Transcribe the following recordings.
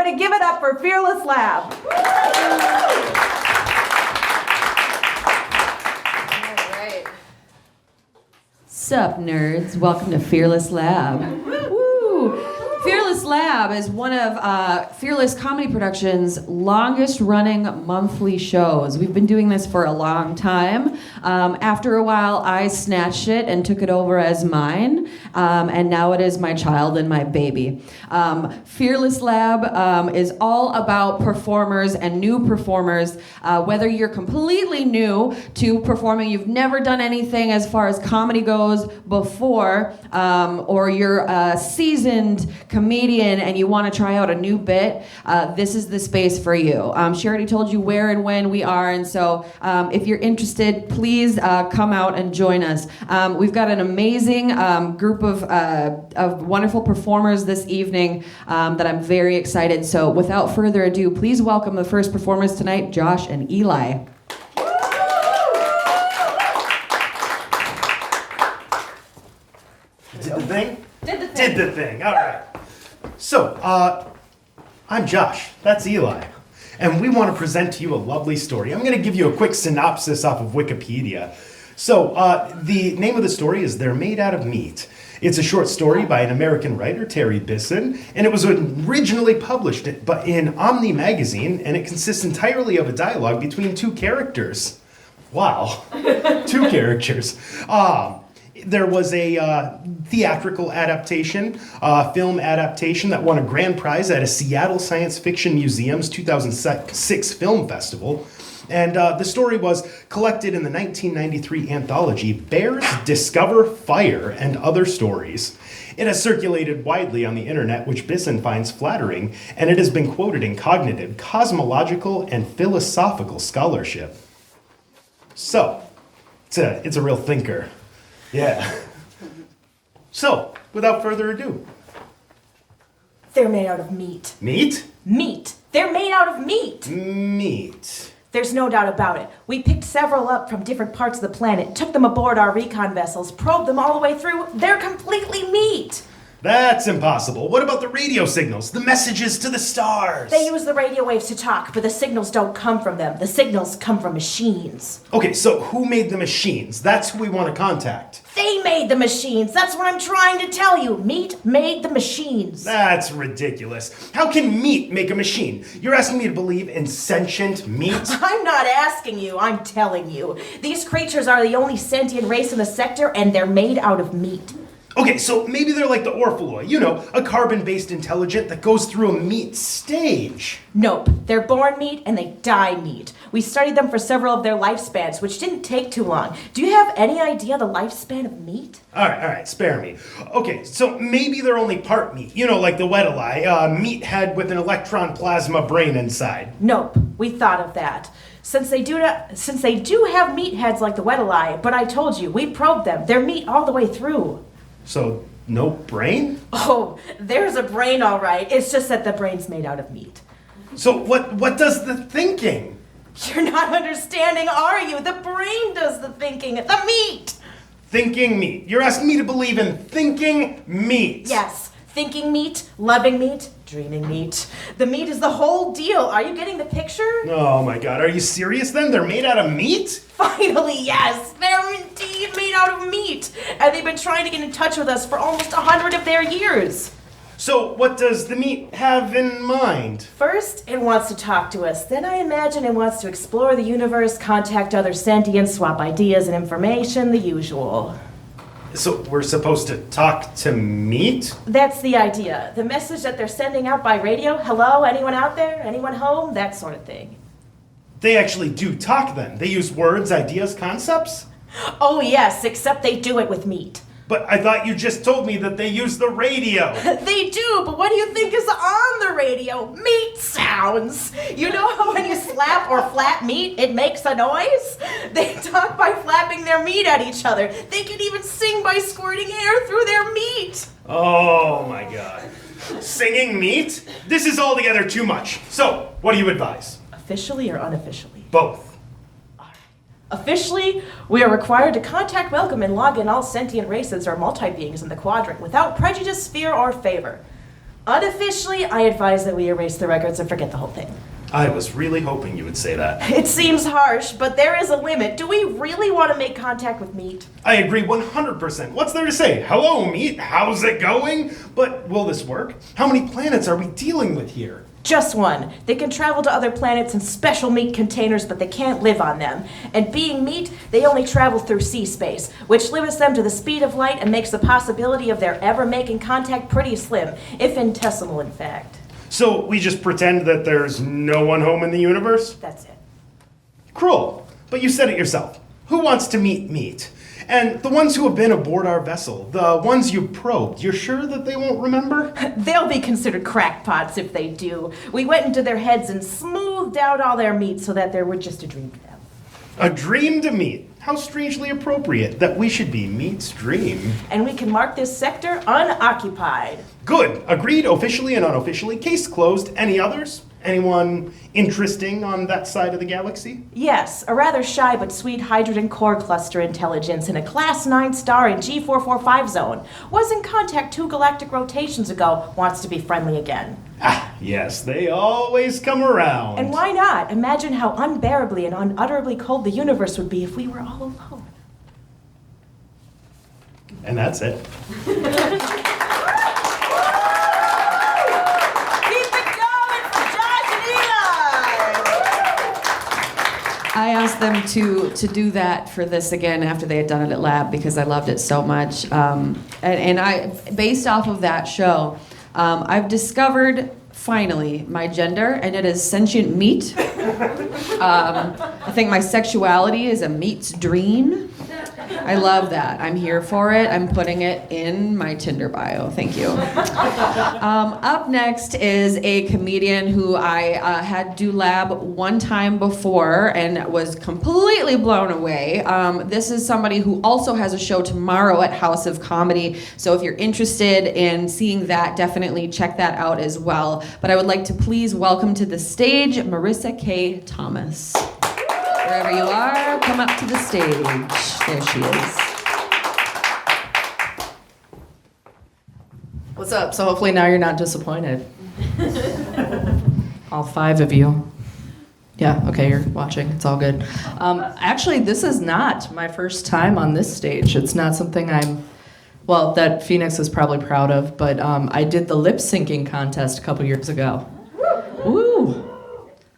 Everybody give it up for Fearless Lab. Sup, nerds? Welcome to Fearless Lab. Woo! Fearless Lab is one of Fearless Comedy Productions' longest-running monthly shows. We've been doing this for a long time. After a while, I snatched it and took it over as mine, and now it is my child and my baby. Fearless Lab is all about performers and new performers. Whether you're completely new to performing, you've never done anything as far as comedy goes before, or you're a seasoned comedian and you want to try out a new bit, this is the space for you. She already told you where and when we are, and so if you're interested, please come out and join us. We've got an amazing group of wonderful performers this evening that I'm very excited. So without further ado, please welcome the first performers tonight, Josh and Eli. Did the thing? Did the thing. All right. So, I'm Josh. That's Eli. And we want to present to you a lovely story. I'm going to give you a quick synopsis off of Wikipedia. So, the name of the story is They're Made Out of Meat. It's a short story by an American writer, Terry Bisson, and it was originally published in Omni magazine, and it consists entirely of a dialogue between two characters. Wow. Two characters. There was a theatrical adaptation, film adaptation that won a grand prize at a Seattle Science Fiction Museum's 2006 Film Festival. And the story was collected in the 1993 anthology Bears Discover Fire and Other Stories. It has circulated widely on the internet, which Bisson finds flattering, and it has been quoted in cognitive, cosmological, and philosophical scholarship. So, it's a real thinker. Yeah. So, without further ado. They're made out of meat. Meat? Meat. They're made out of meat. Meat. There's no doubt about it. We picked several up from different parts of the planet, took them aboard our recon vessels, probed them all the way through. They're completely meat. That's impossible. What about the radio signals? The messages to the stars? They use the radio waves to talk, but the signals don't come from them. The signals come from machines. Okay, so who made the machines? That's who we want to contact. They made the machines. That's what I'm trying to tell you. Meat made the machines. That's ridiculous. How can meat make a machine? You're asking me to believe in sentient meat? I'm not asking you, I'm telling you. These creatures are the only sentient race in the sector, and they're made out of meat. Okay, so maybe they're like the Orphaloi, you know, a carbon-based intelligent that goes through a meat stage. Nope, they're born meat and they die meat. We studied them for several of their lifespans, which didn't take too long. Do you have any idea the lifespan of meat? All right, spare me. Okay, so maybe they're only part meat, you know, like the Weddellei, meat head with an electron plasma brain inside. Nope, we thought of that. Since they do have meat heads like the Weddellei, but I told you, we probed them. They're meat all the way through. So, no brain? Oh, there's a brain all right. It's just that the brain's made out of meat. So what does the thinking? You're not understanding, are you? The brain does the thinking. The meat! Thinking meat. You're asking me to believe in thinking meat. Yes. Thinking meat, loving meat, dreaming meat. The meat is the whole deal. Are you getting the picture? Oh my god, are you serious then? They're made out of meat? Finally, yes. They're indeed made out of meat. And they've been trying to get in touch with us for almost 100 of their years. So what does the meat have in mind? First, it wants to talk to us. Then I imagine it wants to explore the universe, contact other sentients, swap ideas and information, the usual. So we're supposed to talk to meat? That's the idea. The message that they're sending out by radio, hello, anyone out there? Anyone home? That sort of thing. They actually do talk then. They use words, ideas, concepts? Oh yes, except they do it with meat. But I thought you just told me that they use the radio. They do, but what do you think is on the radio? Meat sounds. You know how when you slap or flap meat, it makes a noise? They talk by flapping their meat at each other. They can even sing by squirting air through their meat. Oh my god. Singing meat? This is altogether too much. So, what do you advise? Officially or unofficially? Both. Officially, we are required to contact, welcome, and log in all sentient races or multi-beings in the quadrant without prejudice, fear, or favor. Unofficially, I advise that we erase the records and forget the whole thing. I was really hoping you would say that. It seems harsh, but there is a limit. Do we really want to make contact with meat? I agree 100%. What's there to say? Hello, meat. How's it going? But will this work? How many planets are we dealing with here? Just one. They can travel to other planets in special meat containers, but they can't live on them. And being meat, they only travel through sea space, which limits them to the speed of light and makes the possibility of their ever making contact pretty slim, if infinitesimal in fact. So we just pretend that there's no one home in the universe? That's it. Cruel. But you said it yourself. Who wants to meet meat? And the ones who have been aboard our vessel, the ones you probed, you're sure that they won't remember? They'll be considered crackpots if they do. We went into their heads and smoothed out all their meat so that there were just a dream to them. A dream to meet. How strangely appropriate that we should be meat's dream. And we can mark this sector unoccupied. Good. Agreed, officially and unofficially. Case closed. Any others? Anyone interesting on that side of the galaxy? Yes, a rather shy but sweet hydrogen core cluster intelligence in a Class 9 star in G445 zone. Was in contact 2 galactic rotations ago, wants to be friendly again. Ah, yes, they always come around. And why not? Imagine how unbearably and unutterably cold the universe would be if we were all alone. And that's it. Keep it going for Josh and Eli! I asked them to do that for this again after they had done it at lab because I loved it so much. And I, based off of that show, I've discovered finally my gender, and it is sentient meat. I think my sexuality is a meat's dream. I love that. I'm here for it. I'm putting it in my Tinder bio. Thank you. Up next is a comedian who I had do lab one time before and was completely blown away. This is somebody who also has a show tomorrow at House of Comedy. So if you're interested in seeing that, definitely check that out as well. But I would like to please welcome to the stage Marissa K. Thomas. Wherever you are, come up to the stage. There she is. What's up? So hopefully now you're not disappointed. All 5 of you. Yeah, okay, you're watching. It's all good. Actually, this is not my first time on this stage. It's not something that Phoenix is probably proud of, but I did the lip syncing contest a couple years ago. Woo!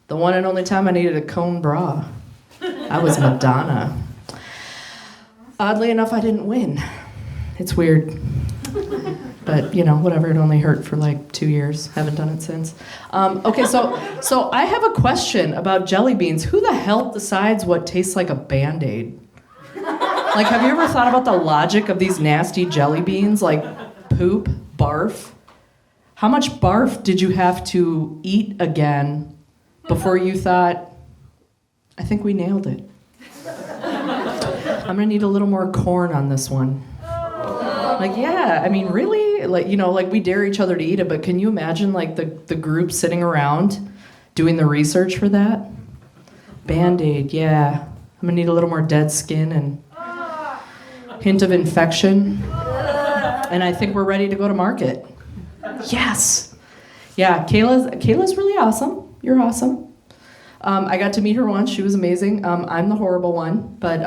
The one and only time I needed a cone bra. I was Madonna. Oddly enough, I didn't win. It's weird. But, whatever. It only hurt for like 2 years. Haven't done it since. Okay, so I have a question about jelly beans. Who the hell decides what tastes like a Band-Aid? Like, have you ever thought about the logic of these nasty jelly beans? Like, poop, barf? How much barf did you have to eat again before you thought, I think we nailed it? I'm gonna need a little more corn on this one. Like, yeah, I mean, really? Like, we dare each other to eat it, but can you imagine, like, the group sitting around doing the research for that? Band-Aid, yeah. I'm gonna need a little more dead skin and hint of infection. And I think we're ready to go to market. Yes. Yeah, Kayla's really awesome. You're awesome. I got to meet her once. She was amazing. I'm the horrible one, but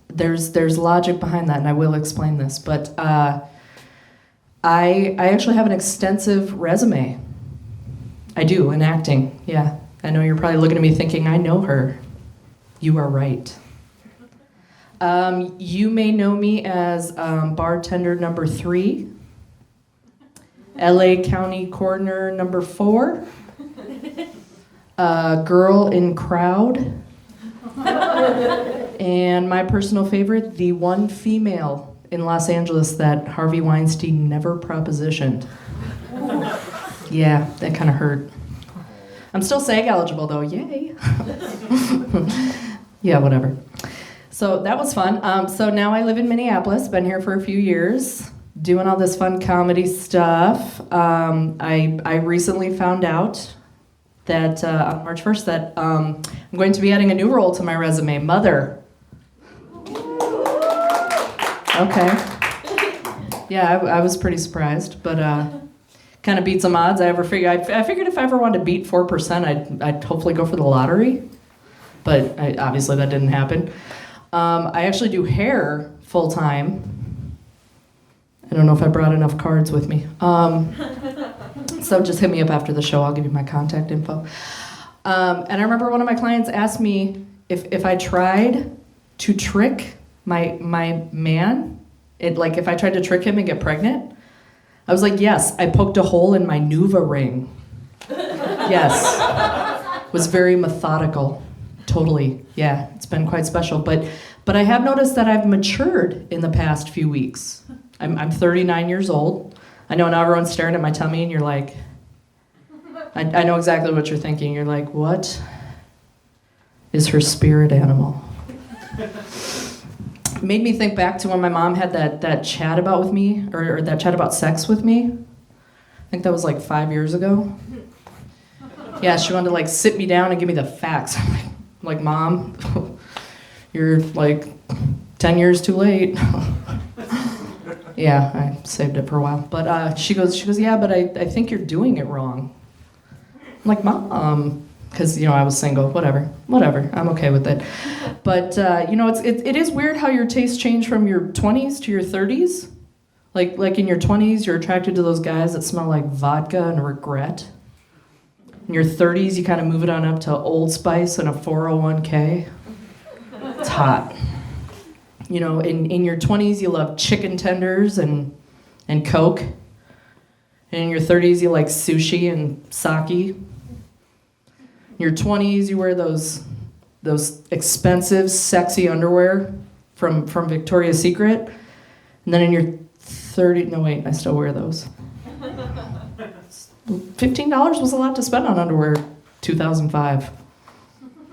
there's logic behind that, and I will explain this. But I actually have an extensive resume. I do, in acting, yeah. I know you're probably looking at me thinking, I know her. You are right. You may know me as bartender number 3, LA County Coroner number 4, girl in crowd, and my personal favorite, the one female in Los Angeles that Harvey Weinstein never propositioned. Yeah, that kind of hurt. I'm still SAG eligible though, yay. Yeah, whatever. So that was fun. So now I live in Minneapolis, been here for a few years, doing all this fun comedy stuff. I recently found out that on March 1st that I'm going to be adding a new role to my resume, mother. Okay. Yeah, I was pretty surprised, but kind of beat some odds. I figured if I ever wanted to beat 4%, I'd hopefully go for the lottery. But obviously that didn't happen. I actually do hair full time. I don't know if I brought enough cards with me. So just hit me up after the show. I'll give you my contact info. And I remember one of my clients asked me if I tried to trick my man, if I tried to trick him and get pregnant. I was like, yes, I poked a hole in my Nuva ring. Yes. Was very methodical. Totally. Yeah, it's been quite special. But I have noticed that I've matured in the past few weeks. I'm 39 years old. I know now everyone's staring at my tummy and you're like, I know exactly what you're thinking. You're like, what is her spirit animal? Made me think back to when my mom had that chat about with me, or that chat about sex with me. I think that was like 5 years ago. Yeah, she wanted to like sit me down and give me the facts. I'm like, Mom, you're like 10 years too late. Yeah, I saved it for a while. But she goes, yeah, but I think you're doing it wrong. I'm like, Mom, because, I was single, whatever, I'm okay with it. But, it is weird how your tastes change from your 20s to your 30s. Like in your 20s, you're attracted to those guys that smell like vodka and regret. In your 30s, you kind of move it on up to Old Spice and a 401k. It's hot. In your 20s, you love chicken tenders and Coke. And in your 30s, you like sushi and sake. In your 20s, you wear those expensive, sexy underwear from Victoria's Secret. And then in your 30s, no wait, I still wear those. $15 was a lot to spend on underwear 2005.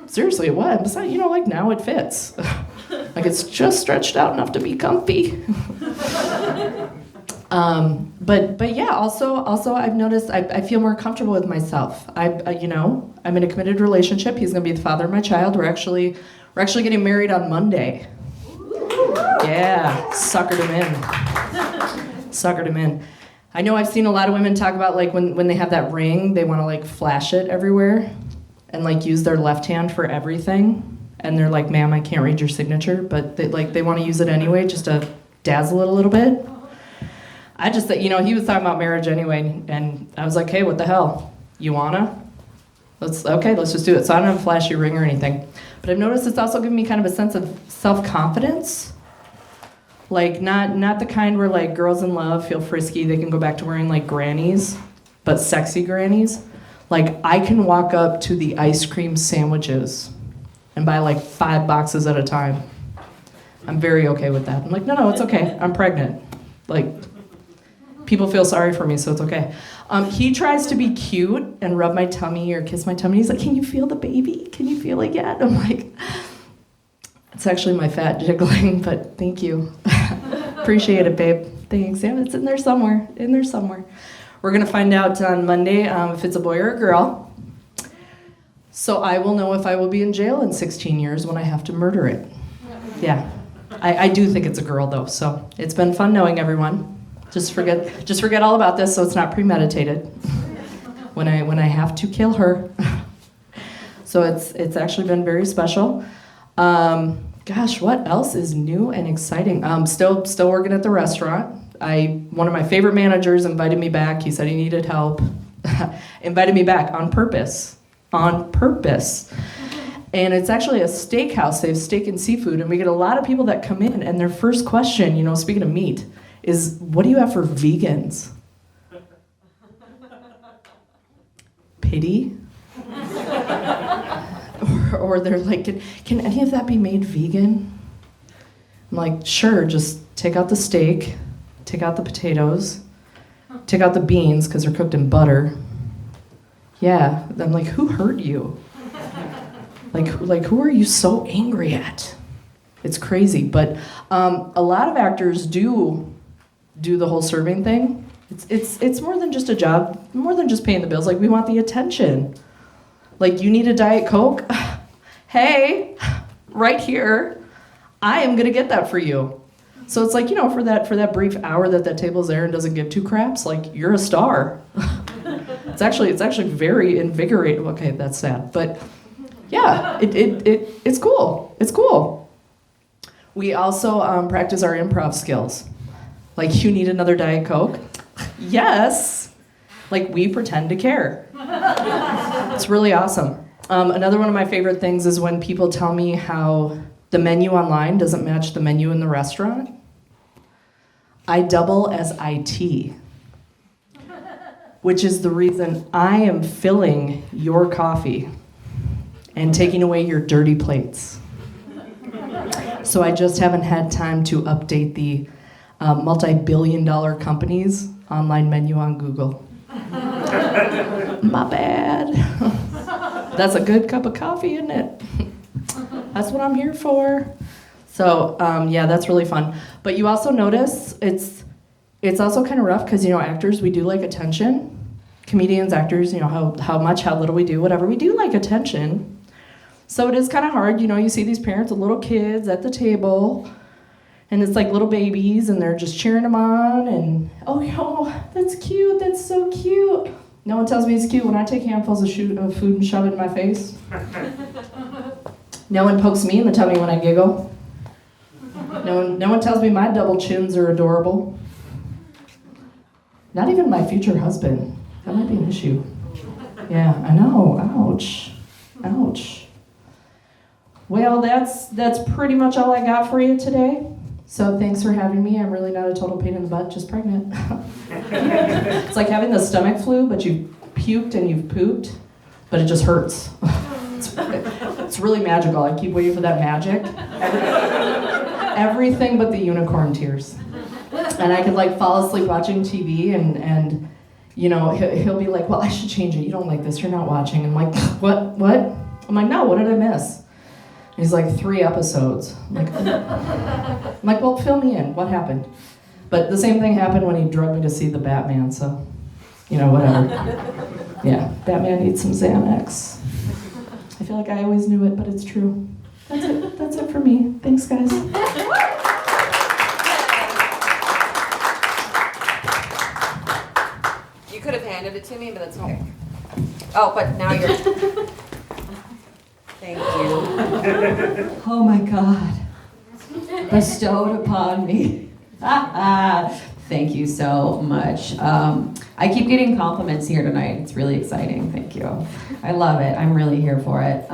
Seriously, it was. Besides, now it fits. Like it's just stretched out enough to be comfy. But yeah, also I've noticed I feel more comfortable with myself. I'm in a committed relationship. He's gonna be the father of my child. We're actually getting married on Monday. Yeah, suckered him in. I know I've seen a lot of women talk about like when they have that ring, they want to like flash it everywhere and like use their left hand for everything. And they're like, ma'am, I can't read your signature, but they want to use it anyway just to dazzle it a little bit. I just thought, he was talking about marriage anyway, and I was like, hey, what the hell? You wanna? Let's just do it. So I don't have a flashy ring or anything. But I've noticed it's also given me kind of a sense of self-confidence. Like, not the kind where, like, girls in love feel frisky, they can go back to wearing, like, grannies, but sexy grannies. Like, I can walk up to the ice cream sandwiches and buy, like, 5 boxes at a time. I'm very okay with that. I'm like, no, it's okay. I'm pregnant. Like, people feel sorry for me, so it's okay. He tries to be cute and rub my tummy or kiss my tummy. He's like, can you feel the baby? Can you feel it yet? I'm like, it's actually my fat jiggling, but thank you. Appreciate it, babe. Thanks. Yeah, it's in there somewhere. We're going to find out on Monday if it's a boy or a girl. So I will know if I will be in jail in 16 years when I have to murder it. Yeah. I do think it's a girl, though, so it's been fun knowing everyone. Just forget all about this so it's not premeditated when I have to kill her. So it's actually been very special. Gosh, what else is new and exciting? Still working at the restaurant. One of my favorite managers invited me back. He said he needed help. Invited me back on purpose. And it's actually a steakhouse. They have steak and seafood, and we get a lot of people that come in, and their first question, speaking of meat, is, what do you have for vegans? Pity? or they're like, can any of that be made vegan? I'm like, sure, just take out the steak, take out the potatoes, take out the beans because they're cooked in butter. Yeah, I'm like, who hurt you? Like who are you so angry at? It's crazy, but a lot of actors do the whole serving thing. It's more than just a job, more than just paying the bills. Like, we want the attention. Like, you need a Diet Coke? Hey, right here. I am gonna get that for you. So it's like, for that brief hour that table's there and doesn't give two craps, like, you're a star. It's actually very invigorating. Okay, that's sad, but yeah, it's cool. It's cool. We also practice our improv skills. Like, you need another Diet Coke? Yes. Like, we pretend to care. It's really awesome. Another one of my favorite things is when people tell me how the menu online doesn't match the menu in the restaurant. I double as IT, which is the reason I am filling your coffee and taking away your dirty plates. So I just haven't had time to update the multi-billion-dollar company's online menu on Google. My bad. That's a good cup of coffee, isn't it? That's what I'm here for. So yeah, that's really fun. But you also notice it's also kind of rough because, actors, we do like attention. Comedians, actors, how much, how little we do, whatever. We do like attention. So it is kind of hard. You see these parents with little kids at the table, and it's like little babies, and they're just cheering them on, and, oh, that's cute, that's so cute. No one tells me it's cute when I take handfuls of food and shove it in my face. No one pokes me in the tummy when I giggle. No one tells me my double chins are adorable. Not even my future husband. That might be an issue. Yeah, I know. Ouch. Ouch. Well, that's pretty much all I got for you today. So thanks for having me. I'm really not a total pain in the butt, just pregnant. It's like having the stomach flu, but you've puked and you've pooped, but it just hurts. It's really magical. I keep waiting for that magic. Everything but the unicorn tears. And I could fall asleep watching TV and he'll be like, well, I should change it. You don't like this. You're not watching. I'm like, what? I'm like, no, what did I miss? And he's like, 3 episodes. I'm like, well, fill me in. What happened? But the same thing happened when he drugged me to see the Batman, so, whatever. Yeah, Batman needs some Xanax. I feel like I always knew it, but it's true. That's it for me. Thanks, guys. You could have handed it to me, but that's okay. Oh, but now you're... Thank you. Oh my God. Bestowed upon me. Thank you so much. I keep getting compliments here tonight. It's really exciting. Thank you. I love it. I'm really here for it.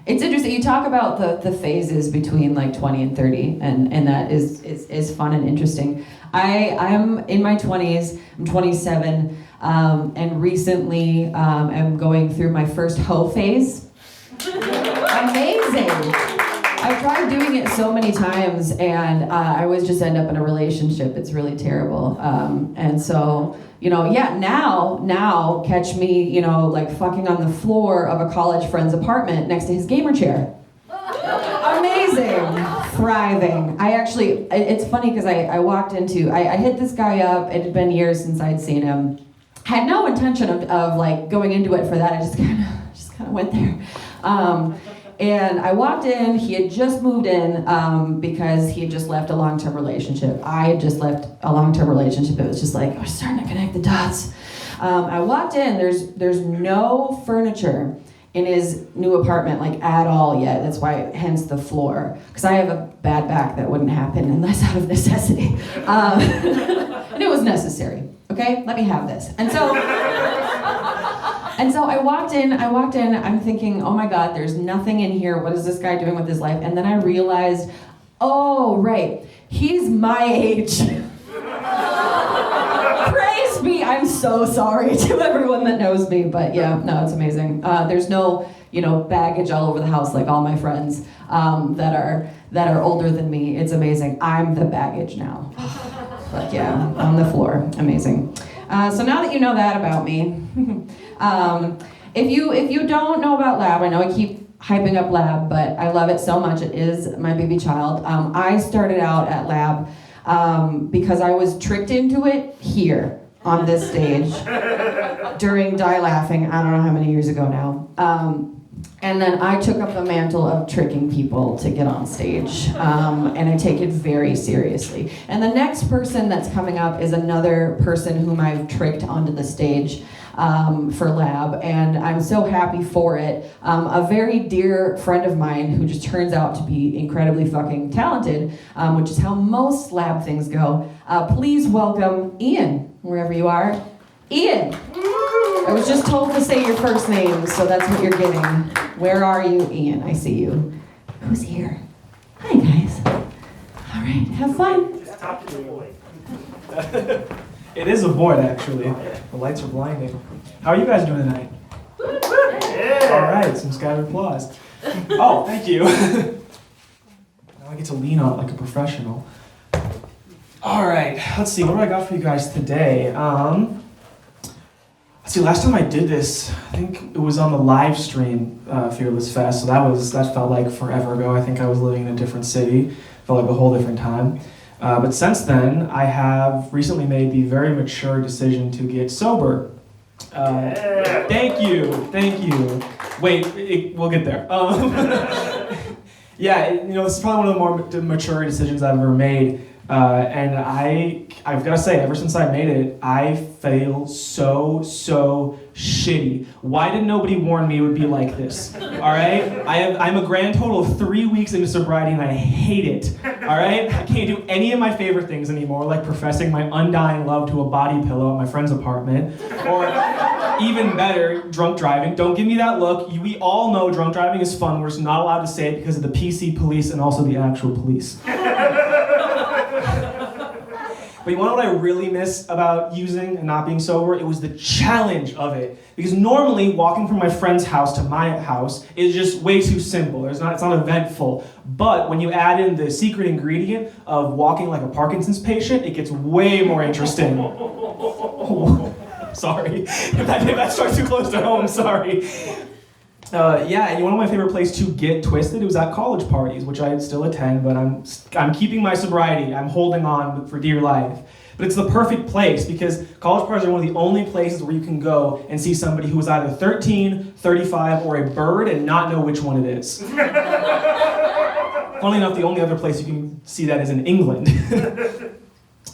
It's interesting. You talk about the phases between 20 and 30, and that is fun and interesting. I'm in my 20s. I'm 27, and recently I'm going through my first hoe phase. Amazing. I tried doing it so many times, and I always just end up in a relationship. It's really terrible. And so, now catch me, fucking on the floor of a college friend's apartment next to his gamer chair. Amazing. Thriving. It's funny because I walked into, I hit this guy up. It had been years since I'd seen him. Had no intention of going into it for that. I just kind of went there. And I walked in, he had just moved in because he had just left a long-term relationship. I had just left a long-term relationship. It was just I was starting to connect the dots. I walked in, there's no furniture in his new apartment at all yet. That's why, hence the floor. Because I have a bad back that wouldn't happen unless out of necessity. And it was necessary, okay? Let me have this. And so I walked in, I'm thinking, oh my God, there's nothing in here. What is this guy doing with his life? And then I realized, oh, right, he's my age. Praise be, I'm so sorry to everyone that knows me, but yeah, no, it's amazing. There's no, baggage all over the house like all my friends that are older than me. It's amazing. I'm the baggage now. But yeah, on the floor, amazing. So now that you know that about me, if you don't know about Lab, I know I keep hyping up Lab, but I love it so much. It is my baby child. I started out at Lab because I was tricked into it here on this stage during Die Laughing. I don't know how many years ago now. And then I took up the mantle of tricking people to get on stage. And I take it very seriously. And the next person that's coming up is another person whom I've tricked onto the stage for Lab. And I'm so happy for it. A very dear friend of mine who just turns out to be incredibly fucking talented, which is how most Lab things go. Please welcome Ian, wherever you are. Ian! I was just told to say your first name, so that's what you're getting. Where are you, Ian? I see you. Who's here? Hi, guys. All right, have fun. It is a void, actually. The lights are blinding. How are you guys doing tonight? All right, some scattered applause. Oh, thank you. Now I get to lean on it like a professional. All right, let's see. What do I got for you guys today? Let's see. Last time I did this, I think it was on the live stream Fearless Fest. So that felt like forever ago. I think I was living in a different city. Felt like a whole different time. But since then, I have recently made the very mature decision to get sober. Thank you. Wait, we'll get there. Yeah, this is probably one of the more mature decisions I've ever made. And I've got to say, ever since I made it, I feel so shitty. Why did nobody warn me it would be like this? All right? I'm a grand total of 3 weeks into sobriety and I hate it. All right? I can't do any of my favorite things anymore, like professing my undying love to a body pillow at my friend's apartment. Or even better, drunk driving. Don't give me that look. We all know drunk driving is fun. We're just not allowed to say it because of the PC police and also the actual police. But you want to know what I really miss about using and not being sober? It was the challenge of it. Because normally, walking from my friend's house to my house is just way too simple. It's not eventful. But when you add in the secret ingredient of walking like a Parkinson's patient, it gets way more interesting. Oh, sorry. If that struck too close to home, sorry. Yeah, and one of my favorite places to get twisted was at college parties, which I still attend, but I'm keeping my sobriety. I'm holding on for dear life. But it's the perfect place because college parties are one of the only places where you can go and see somebody who is either 13, 35, or a bird and not know which one it is. Funnily enough, the only other place you can see that is in England.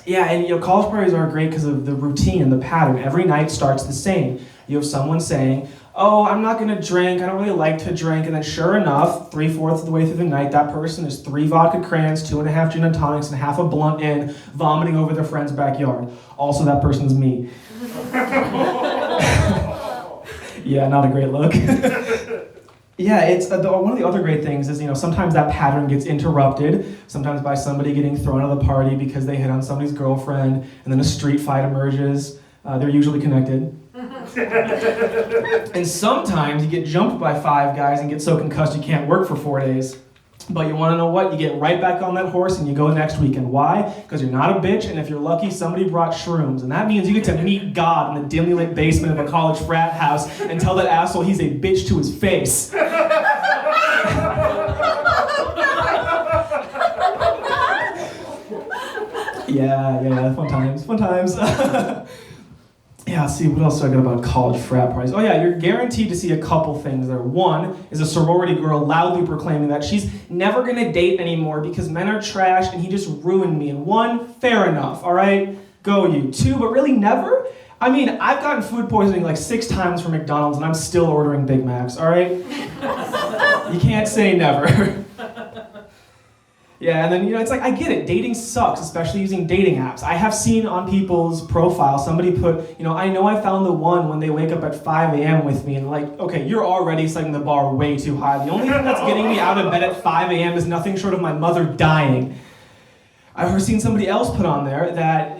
Yeah, and college parties are great because of the routine and the pattern. Every night starts the same. You have someone saying, oh, I'm not going to drink, I don't really like to drink, and then sure enough, 3/4 of the way through the night, that person is 3 vodka crayons, 2.5 gin and tonics, and half a blunt in, vomiting over their friend's backyard. Also, that person's me. Yeah, not a great look. Yeah, it's one of the other great things is, sometimes that pattern gets interrupted, sometimes by somebody getting thrown out of the party because they hit on somebody's girlfriend, and then a street fight emerges. They're usually connected. And sometimes you get jumped by 5 guys and get so concussed you can't work for 4 days. But you want to know what? You get right back on that horse and you go next weekend. Why? Because you're not a bitch, and if you're lucky, somebody brought shrooms. And that means you get to meet God in the dimly lit basement of a college frat house and tell that asshole he's a bitch to his face. Yeah, fun times. Yeah, let's see, what else do I got about college frat parties? Oh yeah, you're guaranteed to see a couple things there. One is a sorority girl loudly proclaiming that she's never gonna date anymore because men are trash and he just ruined me. And 1, fair enough, all right? Go you. 2, but really never? I mean, I've gotten food poisoning like 6 times from McDonald's and I'm still ordering Big Macs, all right? You can't say never. Yeah, and then, it's like, I get it, dating sucks, especially using dating apps. I have seen on people's profile, somebody put, I know I found the one when they wake up at 5 a.m. with me, and like, okay, you're already setting the bar way too high. The only thing that's getting me out of bed at 5 a.m. is nothing short of my mother dying. I've seen somebody else put on there that,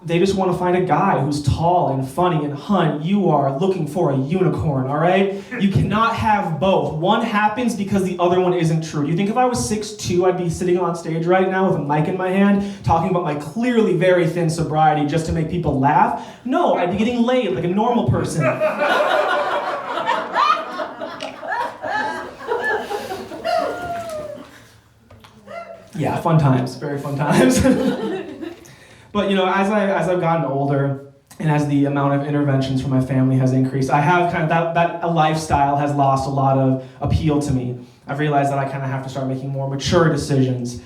they just want to find a guy who's tall and funny, and hun, you are looking for a unicorn, all right? You cannot have both. One happens because the other one isn't true. Do you think if I was 6'2", I'd be sitting on stage right now with a mic in my hand, talking about my clearly very thin sobriety just to make people laugh? No, I'd be getting laid like a normal person. Yeah, fun times, very fun times. But as I've gotten older, and as the amount of interventions from my family has increased, I have kind of that lifestyle has lost a lot of appeal to me. I've realized that I kind of have to start making more mature decisions.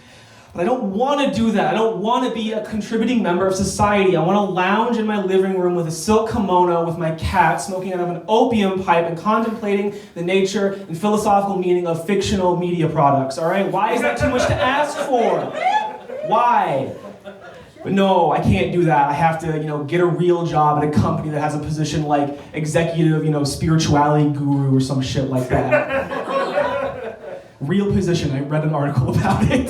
But I don't want to do that. I don't want to be a contributing member of society. I want to lounge in my living room with a silk kimono with my cat, smoking out of an opium pipe and contemplating the nature and philosophical meaning of fictional media products, all right? Why is that too much to ask for? Why? But no, I can't do that. I have to, get a real job at a company that has a position like executive, spirituality guru or some shit like that. Real position. I read an article about it.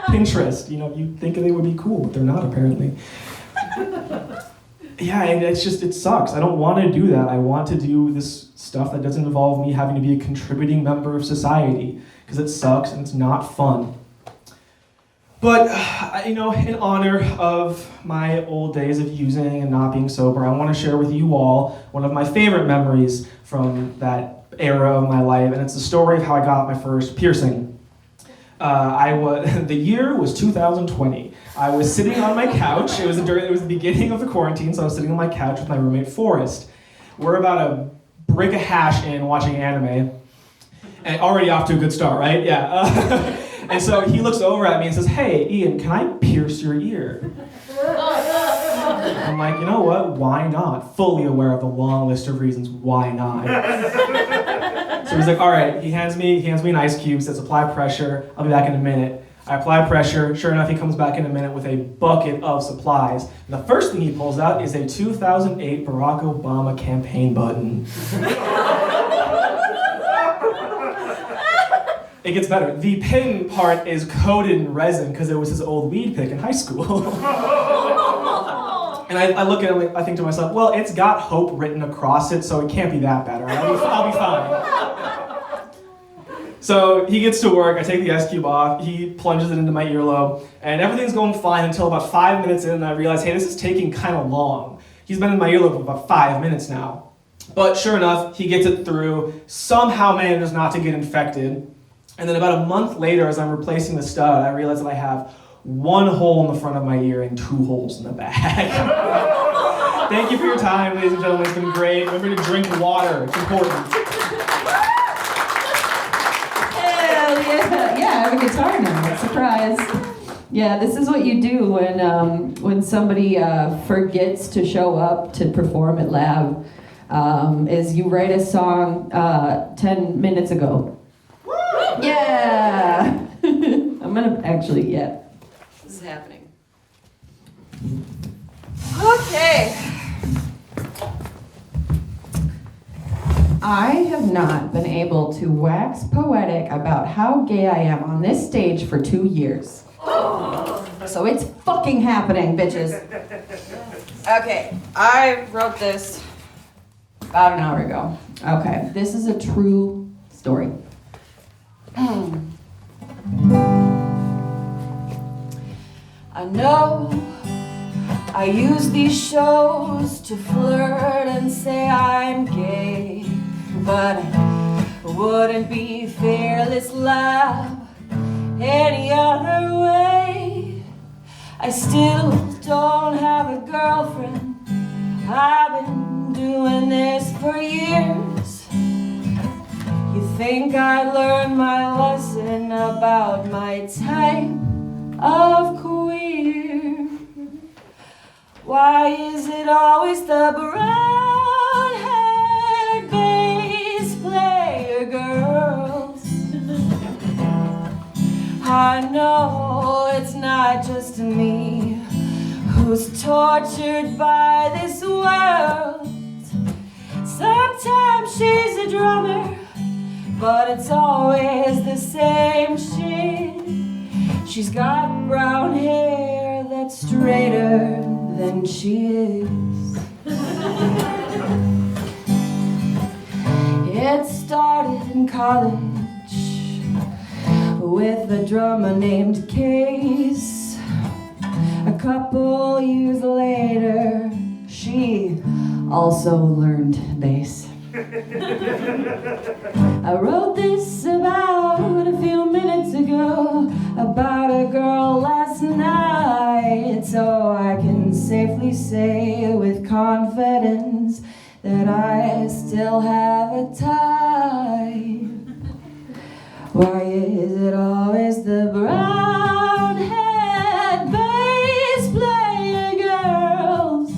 Pinterest. You'd think they would be cool, but they're not apparently. Yeah, and it sucks. I don't want to do that. I want to do this stuff that doesn't involve me having to be a contributing member of society, because it sucks and it's not fun. But, in honor of my old days of using and not being sober, I want to share with you all one of my favorite memories from that era of my life, and it's the story of how I got my first piercing. The year was 2020. I was sitting on my couch. It was the beginning of the quarantine, so I was sitting on my couch with my roommate Forrest. We're about a brick of hash in watching anime, and already off to a good start, right? Yeah. And so he looks over at me and says, "Hey, Ian, can I pierce your ear?" I'm like, you know what? Why not? Fully aware of the long list of reasons why not. So he's like, all right. He hands me an ice cube, says, "Apply pressure. I'll be back in a minute." I apply pressure. Sure enough, he comes back in a minute with a bucket of supplies. And the first thing he pulls out is a 2008 Barack Obama campaign button. It gets better. The pin part is coated in resin because it was his old weed pick in high school. And I look at it, I think to myself, well, it's got hope written across it, so it can't be that bad, right? I'll be fine. So he gets to work, I take the ice cube off, he plunges it into my earlobe, and everything's going fine until about 5 minutes in, and I realize, hey, this is taking kind of long. He's been in my earlobe for about 5 minutes now. But sure enough, he gets it through, somehow manages not to get infected. And then about a month later, as I'm replacing the stud, I realize that I have one hole in the front of my ear and 2 holes in the back. Thank you for your time, ladies and gentlemen. It's been great. Remember to drink water. It's important. Hell yeah. Yeah, I have a guitar now. Surprise. Yeah, this is what you do when somebody forgets to show up to perform at Lab, is you write a song 10 minutes ago. Yeah! I'm gonna actually, yeah. This is happening. Okay. I have not been able to wax poetic about how gay I am on this stage for 2 years. So it's fucking happening, bitches. Okay, I wrote this About an hour ago. Okay, this is a true story. I know I use these shows to flirt and say I'm gay, but it wouldn't be Fearless Lab any other way. I still don't have a girlfriend. I've been doing this for years. You think I learned my lesson about my type of queer? Why is it always the brown-haired bass player girls? I know it's not just me who's tortured by this world. Sometimes she's a drummer, but it's always the same shit. She's got brown hair that's straighter than she is. It started in college with a drummer named Case. A couple years later, she also learned bass. I wrote this about a few minutes ago, about a girl last night, so I can safely proudly say with confidence that I still have a type. Why is it always the brown-haired bass player girls?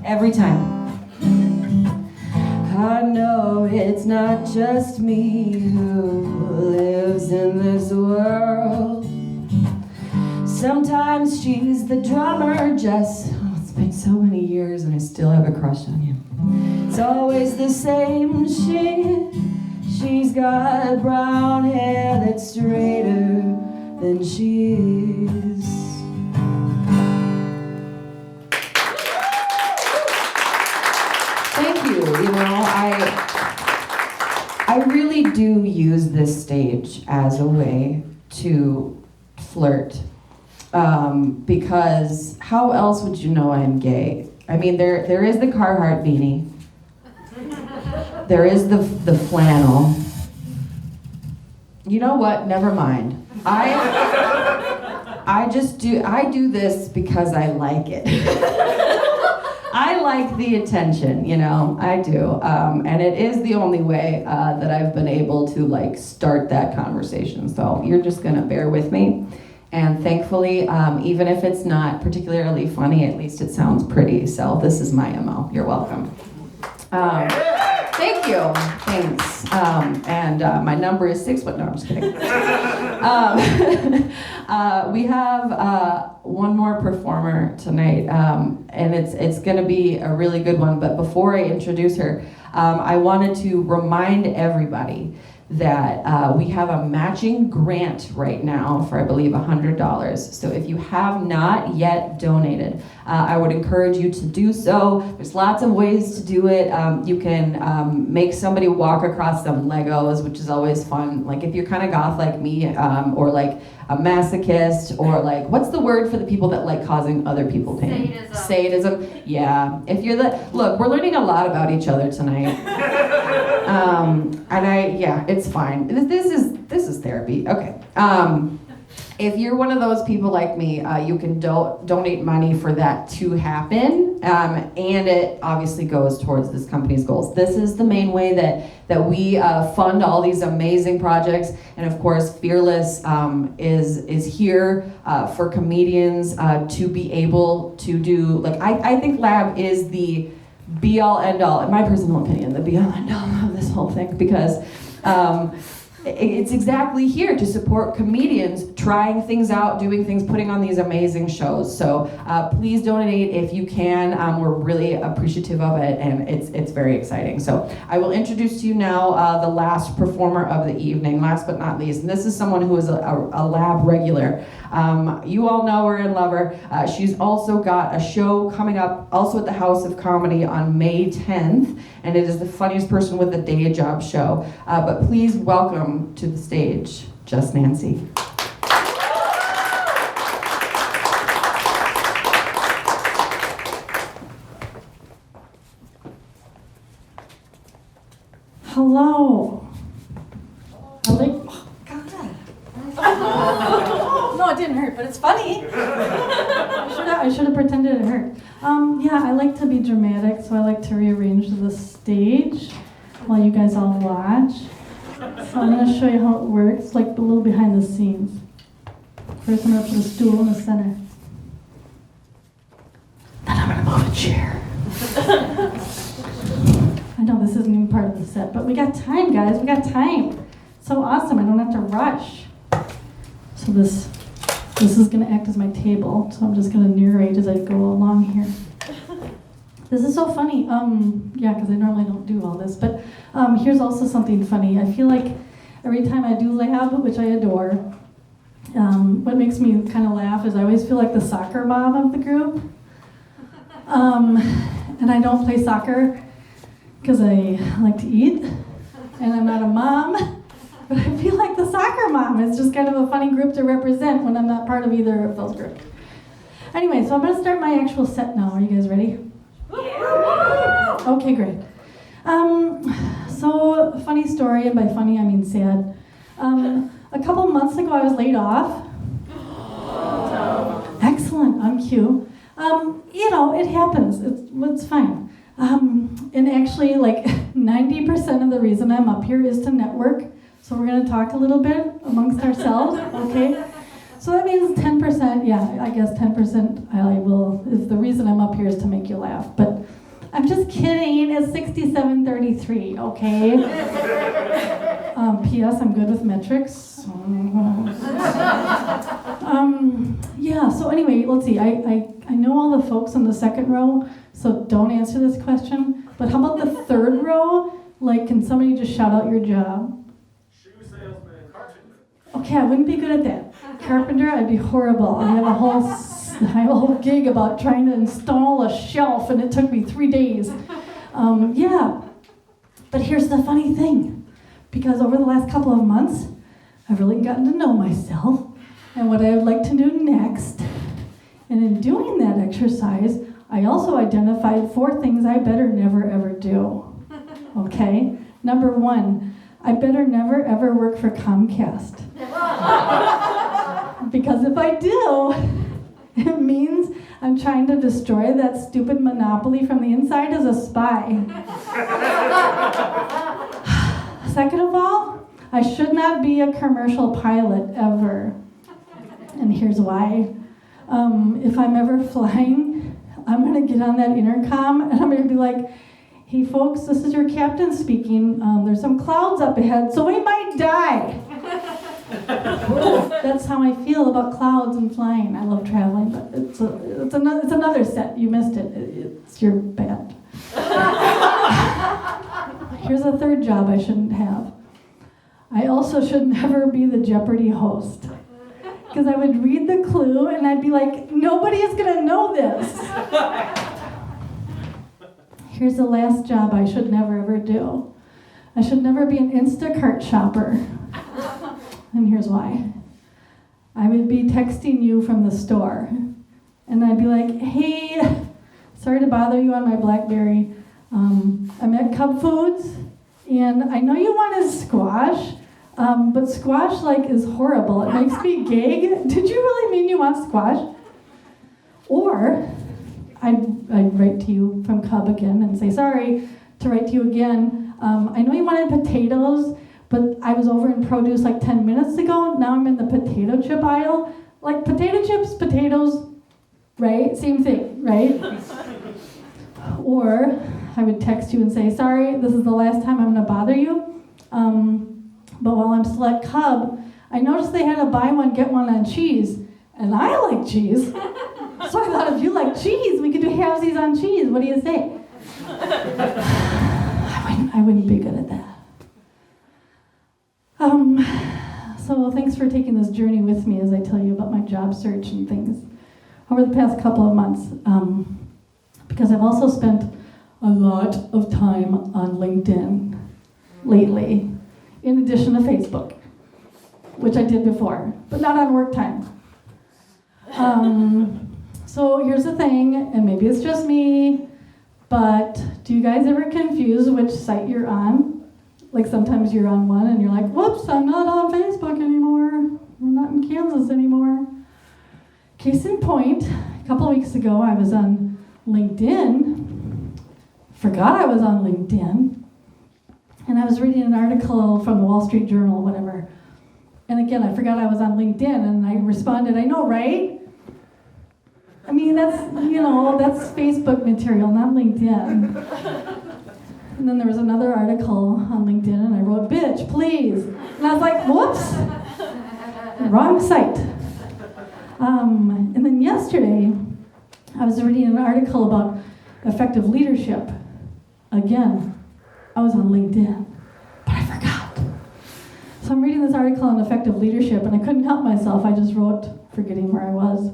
Every time. I know it's not just me who lives in this world. Sometimes she's the drummer, Jess. Oh, it's been so many years and I still have a crush on you. It's always the same shit. She's got brown hair that's straighter than she is. Thank you. You know, I really do use this stage as a way to flirt. Because how else would you know I'm gay? I mean, there is the Carhartt beanie. There is the flannel. You know what? Never mind. I do this because I like it. I like the attention, you know, I do. And it is the only way that I've been able to like start that conversation. So you're just gonna bear with me. And thankfully, even if it's not particularly funny, at least it sounds pretty. So this is my MO. You're welcome. Thank you. Thanks. And my number is 6 foot. No, I'm just kidding. We have one more performer tonight, and it's going to be a really good one. But before I introduce her, I wanted to remind everybody that we have a matching grant right now for, I believe, $100. So if you have not yet donated, I would encourage you to do so. There's lots of ways to do it. You can make somebody walk across some Legos, which is always fun. Like if you're kind of goth like me, or like a masochist, or like, what's the word for the people that like causing other people pain? Sadism. Yeah. If you're look, we're learning a lot about each other tonight. And it's fine. This is therapy. Okay. If you're one of those people like me, you can donate money for that to happen, and it obviously goes towards this company's goals. This is the main way that we fund all these amazing projects, and of course, Fearless is here for comedians to be able to do. Like I think Lab is the be all end all, in my personal opinion, the be all end all of this whole thing, because it's exactly here to support comedians trying things out, doing things, putting on these amazing shows. So please donate if you can. We're really appreciative of it, and it's very exciting. So I will introduce to you now the last performer of the evening, last but not least. And this is someone who is a Lab regular. You all know her and love her. She's also got a show coming up also at the House of Comedy on May 10th, and it is the Funniest Person with a Day Job show. But please welcome to the stage, Just Nancy. Hello. No, it didn't hurt, but it's funny. I should have pretended it hurt. Yeah, I like to be dramatic, so I like to rearrange the stage while you guys all watch. So I'm going to show you how it works, like a little behind the scenes. First, I'm going to put a stool in the center. Then I'm going to move a chair. I know this isn't even part of the set, but we got time, guys. We got time. So awesome. I don't have to rush. So this is going to act as my table. So I'm just going to narrate as I go along here. This is so funny. Yeah, because I normally don't do all this. But here's also something funny. I feel like every time I do Lab, which I adore, what makes me kind of laugh is I always feel like the soccer mom of the group. And I don't play soccer because I like to eat, and I'm not a mom. But I feel like the soccer mom. It's just kind of a funny group to represent when I'm not part of either of those groups. Anyway, so I'm going to start my actual set now. Are you guys ready? Yeah. Okay, great. So, funny story, and by funny I mean sad. A couple months ago I was laid off. Excellent, on cue. It happens. It's fine. And actually, like 90% of the reason I'm up here is to network. So we're going to talk a little bit amongst ourselves, okay? So that means 10%, yeah, I guess 10% is the reason I'm up here is to make you laugh. But I'm just kidding, it's 67:33, okay? P.S. I'm good with metrics. Yeah, so anyway, let's see, I know all the folks in the second row, so don't answer this question. But how about the third row? Like, can somebody just shout out your job? Shoe salesman, carpenter. Okay, I wouldn't be good at that. Carpenter, I'd be horrible. I have a whole gig about trying to install a shelf, and it took me 3 days. Yeah, but here's the funny thing. Because over the last couple of months, I've really gotten to know myself and what I would like to do next. And in doing that exercise, I also identified 4 things I better never ever do. Okay? Number 1, I better never ever work for Comcast. Because if I do, it means I'm trying to destroy that stupid monopoly from the inside as a spy. Second of all, I should not be a commercial pilot ever. And here's why. If I'm ever flying, I'm going to get on that intercom and I'm going to be like, hey folks, this is your captain speaking. There's some clouds up ahead, so we might die. That's how I feel about clouds and flying. I love traveling, but it's another set. You missed it. It's your bad. Here's a third job I shouldn't have. I also should never be the Jeopardy host. Because I would read the clue and I'd be like, nobody is going to know this. Here's the last job I should never ever do. I should never be an Instacart shopper. And here's why. I would be texting you from the store. And I'd be like, hey, sorry to bother you on my BlackBerry. I'm at Cub Foods, and I know you wanted squash, but squash is horrible. It makes me gag. Did you really mean you want squash? Or I'd write to you from Cub again and say, sorry to write to you again. I know you wanted potatoes, but I was over in produce 10 minutes ago. Now I'm in the potato chip aisle. Potato chips, potatoes, right? Same thing, right? Or I would text you and say, sorry, this is the last time I'm going to bother you. But while I'm still at Cub, I noticed they had a buy one, get one on cheese. And I like cheese. So I thought if you like cheese, we could do halvesies on cheese. What do you say? I wouldn't be good at that. So thanks for taking this journey with me as I tell you about my job search and things over the past couple of months. Because I've also spent a lot of time on LinkedIn lately, in addition to Facebook, which I did before, but not on work time. So here's the thing, and maybe it's just me, but do you guys ever confuse which site you're on? Sometimes you're on one and you're like, whoops, I'm not on Facebook anymore. We're not in Kansas anymore. Case in point, a couple weeks ago I was on LinkedIn, forgot I was on LinkedIn, and I was reading an article from the Wall Street Journal, whatever. And again, I forgot I was on LinkedIn, and I responded, I know, right? I mean, that's Facebook material, not LinkedIn. And then there was another article on LinkedIn, and I wrote, bitch, please. And I was like, whoops, wrong site. And then yesterday, I was reading an article about effective leadership. Again, I was on LinkedIn, but I forgot. So I'm reading this article on effective leadership, and I couldn't help myself. I just wrote, forgetting where I was.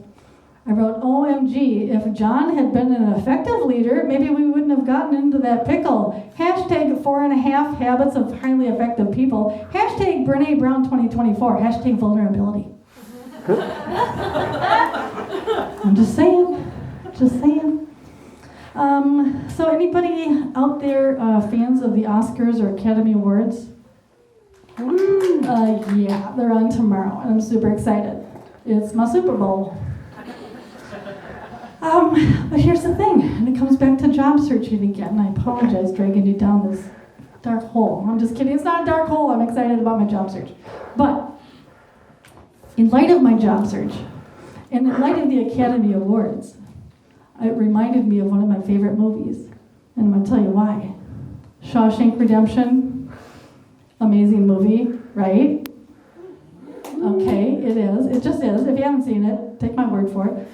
I wrote, OMG, if John had been an effective leader, maybe we wouldn't have gotten into that pickle. Hashtag 4.5 habits of highly effective people. Hashtag Brene Brown 2024. Hashtag vulnerability. I'm just saying. So anybody out there fans of the Oscars or Academy Awards? Yeah, they're on tomorrow, and I'm super excited. It's my Super Bowl. But here's the thing, and it comes back to job searching again. I apologize dragging you down this dark hole. I'm just kidding. It's not a dark hole. I'm excited about my job search. But in light of my job search, and in light of the Academy Awards, it reminded me of one of my favorite movies. And I'm going to tell you why. Shawshank Redemption, amazing movie, right? Okay, it is. It just is. If you haven't seen it, take my word for it.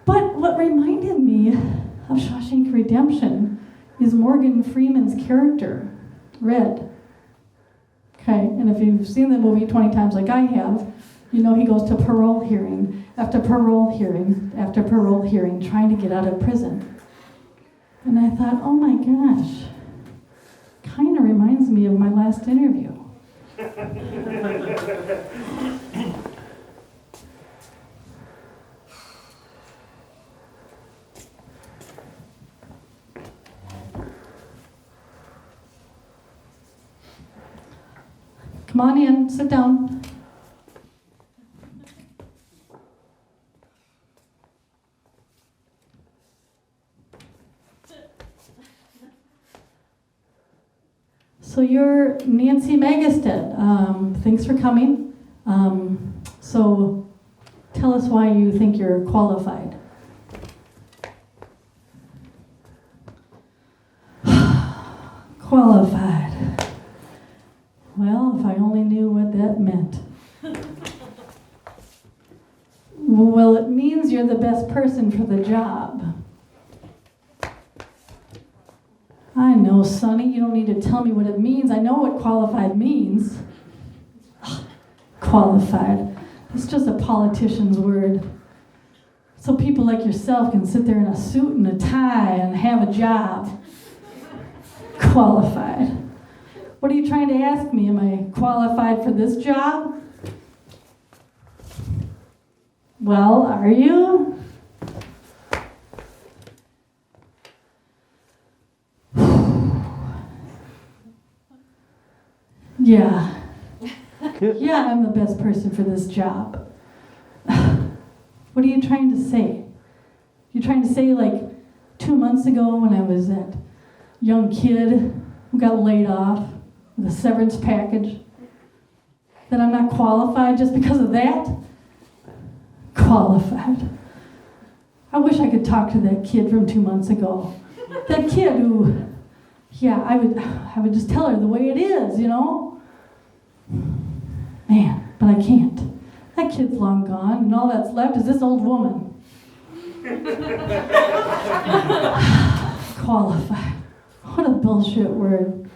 But what reminded me of Shawshank Redemption is Morgan Freeman's character, Red. Okay, and if you've seen the movie 20 times like I have, you know he goes to parole hearing after parole hearing after parole hearing trying to get out of prison. And I thought, oh my gosh, kind of reminds me of my last interview. Come on in, sit down. So you're Nancy Magestead. Thanks for coming. So tell us why you think you're qualified. Qualified. Well, if I only knew what that meant. Well, it means you're the best person for the job. I know, Sonny, you don't need to tell me what it means. I know what qualified means. Qualified. It's just a politician's word. So people like yourself can sit there in a suit and a tie and have a job. Qualified. What are you trying to ask me? Am I qualified for this job? Well, are you? Yeah. Yeah, I'm the best person for this job. What are you trying to say? You're trying to say like 2 months ago when I was that young kid who got laid off with a severance package that I'm not qualified just because of that? Qualified. I wish I could talk to that kid from 2 months ago. That kid who, yeah, I would just tell her the way it is, you know? Man, but I can't. That kid's long gone, and all that's left is this old woman. Qualified. What a bullshit word.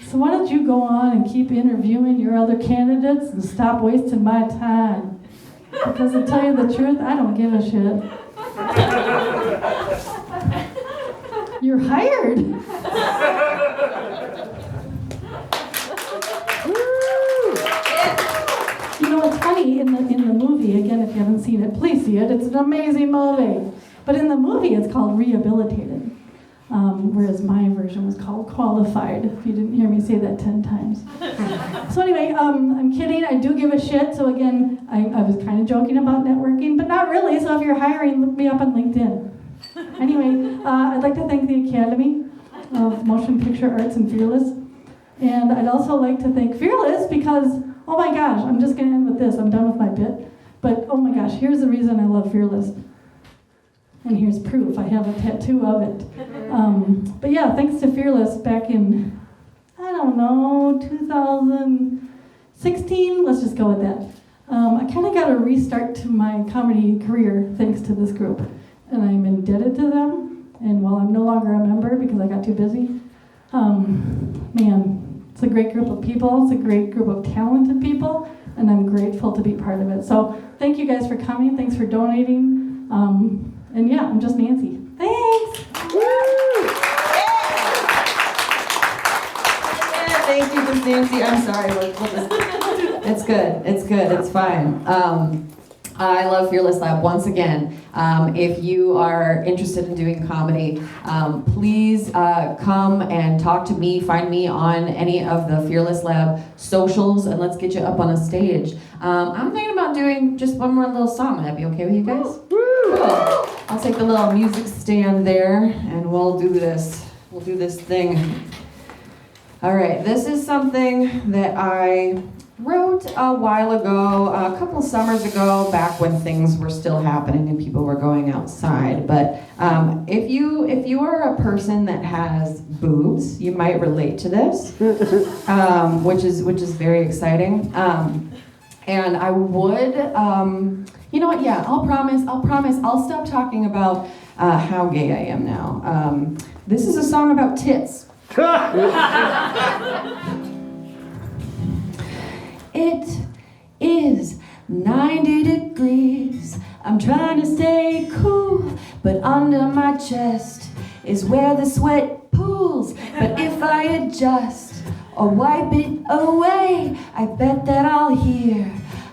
So why don't you go on and keep interviewing your other candidates and stop wasting my time? Because to tell you the truth, I don't give a shit. You're hired. You know, it's funny, in the movie, again, if you haven't seen it, please see it. It's an amazing movie. But in the movie, it's called Rehabilitated, whereas my version was called Qualified, if you didn't hear me say that 10 times. So anyway, I'm kidding. I do give a shit. So again, I was kind of joking about networking, but not really. So if you're hiring, look me up on LinkedIn. Anyway, I'd like to thank the Academy of Motion Picture Arts and Fearless. And I'd also like to thank Fearless because, oh my gosh, I'm just going to end with this. I'm done with my bit. But oh my gosh, here's the reason I love Fearless. And here's proof. I have a tattoo of it. But yeah, thanks to Fearless back in, I don't know, 2016? Let's just go with that. I kind of got a restart to my comedy career thanks to this group. And I'm indebted to them. And while I'm no longer a member because I got too busy, man, it's a great group of people. It's a great group of talented people. And I'm grateful to be part of it. So thank you guys for coming. Thanks for donating. And yeah, I'm just Nancy. Thanks. Woo! Yeah, thank you, Miss Nancy. I'm sorry. It's good. It's good. It's fine. I love Fearless Lab once again. If you are interested in doing comedy, please come and talk to me. Find me on any of the Fearless Lab socials, and let's get you up on a stage. I'm thinking about doing just one more little song. Would that be okay with you guys? Cool. I'll take the little music stand there and we'll do this. We'll do this thing. All right, this is something that I wrote a while ago, a couple summers ago, back when things were still happening and people were going outside. But if you are a person that has boobs, you might relate to this, which is very exciting. And I would, you know what? Yeah, I'll promise. I'll stop talking about how gay I am now. This is a song about tits. It is 90 degrees. I'm trying to stay cool, but under my chest is where the sweat pools. But if I adjust or wipe it away, I bet that I'll hear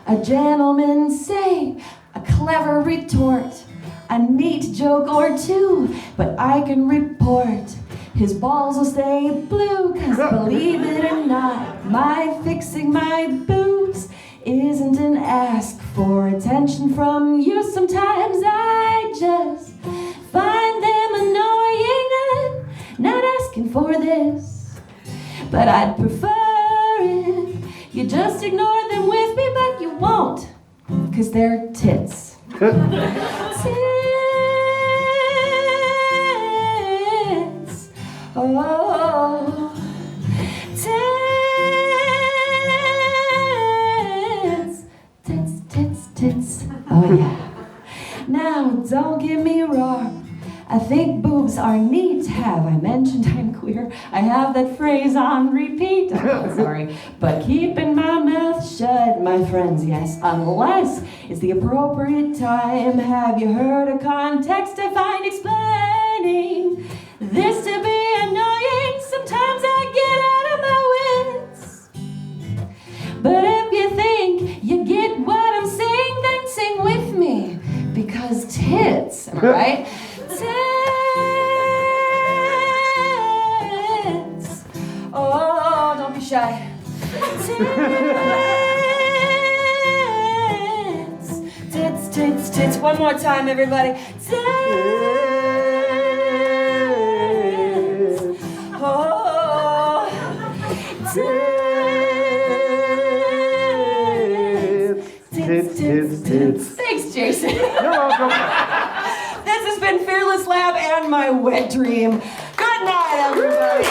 a gentleman say a clever retort, a neat joke or two. But I can report his balls will stay blue, 'cause believe it or not, my fixing my boobs isn't an ask for attention from you. Sometimes I just find them annoying. I'm not asking for this, but I'd prefer if you just ignore them with me, but you won't, 'cause they're tits. Tits. Oh, tits. Oh yeah. Now, don't get me wrong. I think boobs are neat. Have I mentioned I'm queer? I have that phrase on repeat. Oh, sorry. But keeping my mouth shut, my friends, yes, unless it's the appropriate time. Have you heard a context I find explaining this to be annoying? Sometimes I get out of my wits. But if you think you get what I'm saying, then sing with me. Because tits, am I right? Tits. Oh, don't be shy. Tits. One more time, everybody. Tits. Oh, tits. Thanks, Jason. You're welcome. This has been Fearless Lab and my wet dream. Good night, everybody.